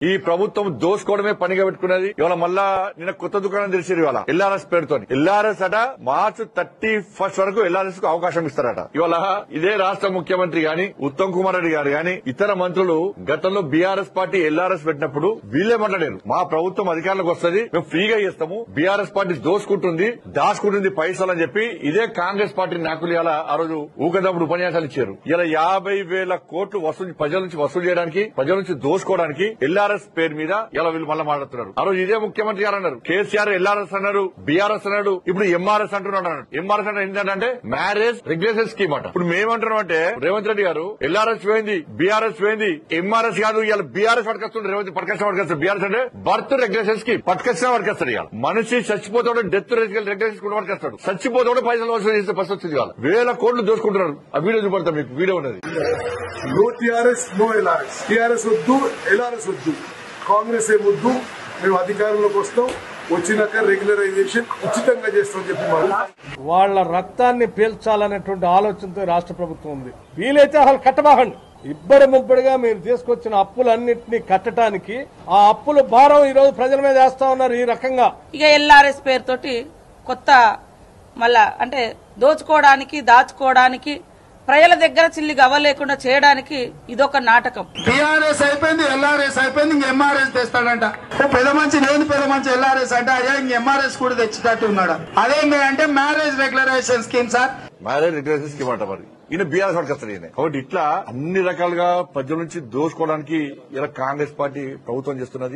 ఈ ప్రభుత్వం దోసుకోవడమే పనిగా పెట్టుకున్నది. ఇవాళ మళ్ళా నిన్న కొత్త దుకాణం తెలిసింది. ఇవాళ ఎల్ఆర్ఎస్ పేరుతో ఎల్ఆర్ఎస్ అట మార్చి 31 వరకు ఎల్ఆర్ఎస్ కు అవకాశం ఇస్తారట. ఇవాళ ఇదే రాష్ట్ర ముఖ్యమంత్రి గాని ఉత్తమ్ కుమార్ రెడ్డి గారు గాని ఇతర మంత్రులు గతంలో బీఆర్ఎస్ పార్టీ ఎల్ఆర్ఎస్ పెట్టినప్పుడు వీళ్లే మాట్లాడారు, మా ప్రభుత్వం అధికారంలోకి వస్తుంది, మేము ఫ్రీగా చేస్తాము, బీఆర్ఎస్ పార్టీ దోసుకుంటుంది దాచుకుంటుంది పైసలు అని చెప్పి ఇదే కాంగ్రెస్ పార్టీ నాయకులు ఇలా ఆ రోజు ఊకదప్పుడు ఉపన్యాసాలు ఇచ్చారు. ఇలా 50,000 కోట్లు వసూలు ప్రజల నుంచి వసూలు చేయడానికి, ప్రజల నుంచి దోసుకోవడానికి ఎల్ఆర్ఎస్ పేరు మీద ఇలా వీళ్ళు మళ్ళీ మాట్లాడుతున్నారు. ఆ రోజు ఇదే ముఖ్యమంత్రి గారు అన్నారు, కేసీఆర్ ఎల్ఆర్ఎస్ అన్నారు, బీఆర్ఎస్ అన్నాడు, ఇప్పుడు ఎంఆర్ఎస్ అంటున్నాడు. ఎంఆర్ఎస్ అంటే ఏంటంటే మ్యారేజ్ రెగ్యులేషన్ స్కీమ్ అట. ఇప్పుడు మేమంటున్నాం అంటే రేవంత్ రెడ్డి గారు ఎల్ఆర్ఎస్ పోయింది, బీఆర్ఎస్ పోయింది, ఎంఆర్ఎస్ కాదు, ఇవాళ బీఆర్ఎస్ పట్టుకొస్తుండే. రేవంత్ పట్టుకొచ్చిన బీఆర్ఎస్ అంటే బర్త్ రెగ్యులేషన్ స్కీమ్ పట్టుకొచ్చిన పట్టుకొస్తాడు. ఇవాళ మనిషి చచ్చిపోతాడు, డెత్ రెగ్యులేషన్ కూడా పట్టుకొస్తాడు, చచ్చిపోతాడు పైసలు వసూలు చేస్తే ఫస్ట్ వచ్చింది. ఇవాళ 1000 కోట్లు దోసుకుంటున్నారు. ఆ వీడియో చూపడతా, మీకు వీడియో ఉన్నది. No TRS, no LRS. TRS వద్దు, ఎల్ఆర్ఎస్ వద్దు, కాంగ్రెస్ ఏ వద్దు. మేము అధికారంలోకి వస్తాం, వచ్చినాక రెగ్యులరైజేషన్ ఉచితంగా చేస్తామని చెప్పి వాళ్ళ రక్తాన్ని పీల్చాలనేటువంటి ఆలోచనతో రాష్ట్ర ప్రభుత్వం ఉంది. వీలైతే అసలు కట్టబాకండి. ఇబ్బడి ముబ్బడిగా మీరు తీసుకొచ్చిన అప్పులన్నింటినీ కట్టడానికి ఆ అప్పుల భారం ఈ రోజు ప్రజల మీద వేస్తా ఉన్నారు. ఈ రకంగా ఇక ఎల్ఆర్ఎస్ పేరుతోటి కొత్త మళ్ళా అంటే దోచుకోవడానికి, దాచుకోవడానికి, ప్రజల దగ్గర చిల్లి గవ్వలేకుండా చేయడానికి ఇదొక నాటకం. టీఆర్ఎస్ అయిపోయింది, ఎల్ఆర్ఎస్ అయిపోయింది, ఇంక ఎంఆర్ఎస్ తెస్తాడంట. పెద్ద మంచి నేను పెద్ద మంచి ఎల్ఆర్ఎస్ అంటే అయ్యా ఇంక ఎంఆర్ఎస్ కూడా తెచ్చేటట్టు ఉన్నాడు. అదేంటంటే marriage regularisation scheme sir, marriage regulation scheme అంట. మరి ఈయన బీఆర్ఎస్ పట్టుకొస్తాడు ఈయన. కాబట్టి ఇట్లా అన్ని రకాలుగా ప్రజల నుంచి దోసుకోవడానికి ఇలా కాంగ్రెస్ పార్టీ ప్రభుత్వం చేస్తున్నది.